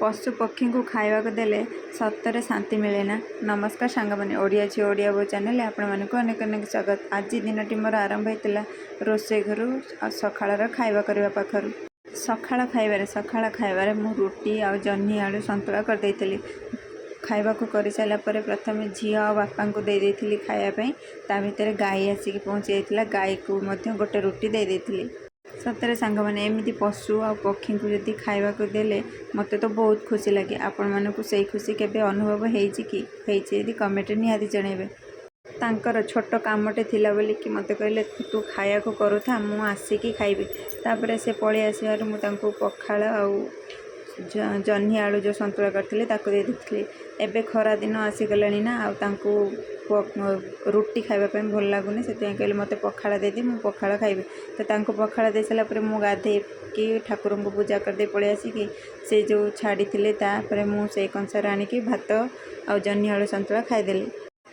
पशु पक्षी को खावा को देले सतरे शांति मिले ना। नमस्कार सांग मैंने ओडिया झी ओडिया बो चैनल आपण मानक अनेक अनेक स्वागत। आज दिनटी मोर आरंभ होता रोषे घर सकाळ खाଇବା करने पाखर। सकाळ खाइबार मु रुटी आ जह्नी आलू संतुला कर देइतली। खाइबा को कर सारा पर प्रथम झी आ बापा को दे देइतली खाइबा ता भितर गाई आसिक पहुँची जाइतला। गाई को मध्य गोटे रुटी दे देइतली। सतरे सांग मैंने एमती पशु आ पक्षी को जदि खाइबा को देले मते तो बहुत खुशी लगे। आपण मानकु सही खुशी केबे अनुभव हेइछि कि हेइछि यदि कमेंट निहाती जणेबे। तांकर छोट कामटे थिला बोली कि मते कहले तू खाया को करूथा मु आसिकी खाइबी। तापर से पळी आसिबार मु तांको पखाळ आ जह्नी आलू जो संतुला करथिले ताको दे दिथली। एबे खरा दिन आसीगलानी ना आ तांको रुटी खाइबा पे भल लागुनी से कहले मते पखाळ दे दे मु पखाळ खाइबी। तो तांको पखाळ दे साला पर मु गाधे कि ठाकुर को पूजा कर दे पळे आसी कि से जो छाड़ी थिले तापर मु से कंसार आनी कि भात आ जह्नी आलू संतुला खाइदेली।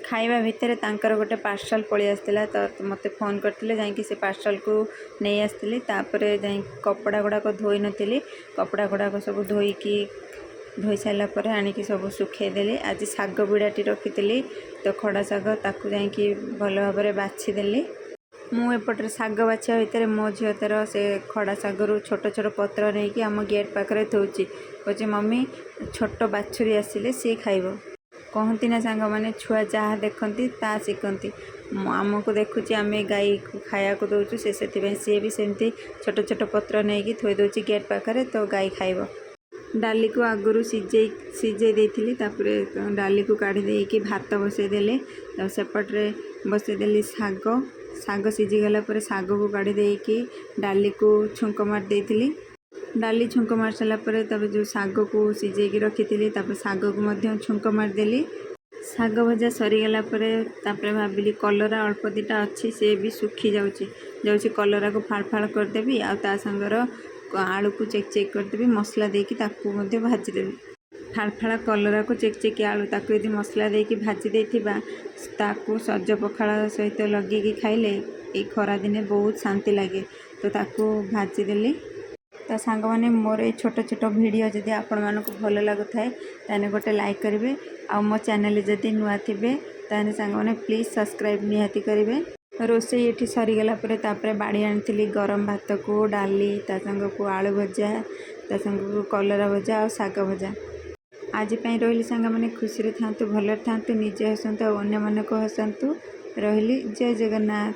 खाइबा भितर तांकर गोटे पार्सल पळी आसतिला तो मते फोन करथिले जाई कि से पार्सल को नै आसतिली। तापर जाई कपड़ा गुडाक धोई नथिली। कपड़ा गुडाक सब धोई सारा पर आनिकी सब सुखे देली। आज शाग बिड़ाटी रखी तो खड़ा शाग ताकू जाई भल भाव बाछि देली। मु एपटे शाग बाछिया भितर मो झील तार से खड़ा शागर छोट छोट पत्र नहीं कि आम गेट पाखे थोची कहे मम्मी छोट बाछुरी आसिले सी खाइब। कहती ना सांग मैंने छुआ जहाँ देखती ता शिखती। आमको देखुची आम गाई को खाया को दौचु से सी भी सेमती छोट छोट पत्र नहीं कि थोई दौची गेट पाखे तो गाई खाइब। डाली को आगु सीझे देती डाली को काढ़ी देकी भात बसईदेले। सेपटे बसईदेली शाग सीझीगला शाग को काढ़ी देकी डाली को छुंक मार देती। डाली छुंक मार सारापर तब जो शाग को सीझे रखी शाग को मध्य छुंक मारदेली। शाग भजा सरीगला भाविली कलरा अल्प दीटा अच्छी से भी सुखी जाऊँगी कलरा को फाड़ फाड़ करदेवी आ सांगर आलू को चेक चेक करदेवी मसला देकी ताकू मध्य भाजीदेवी। फाड़ फाड़ कलरा को चेक चेक आलू ताकू यदि मसला देकी भाजी देथिबा ताकू सज पखाड़ सहित लगे खाइले ये खरा दिने बहुत शांति लगे। तो ताकू भाजीदेली। तो सांग मैंने मोर ये छोट छोट वीडियो जदि आपण मानक भल लगुए ताने गोटे लाइक करेंगे। आ मो चैनल जदि नुआ थे ताने सांग मैंने प्लीज़ सब्सक्राइब निहाती करेंगे। रोसे ये सरीगला बाड़ी आनी गरम भात को डाली ता संग को आलू भजा ता संग को कलरा भजा और शाग भजा। आज रही सांग मैंने खुशी था भल था निजे हसतु और अन्य मानक हसतु रही। जय जगन्नाथ।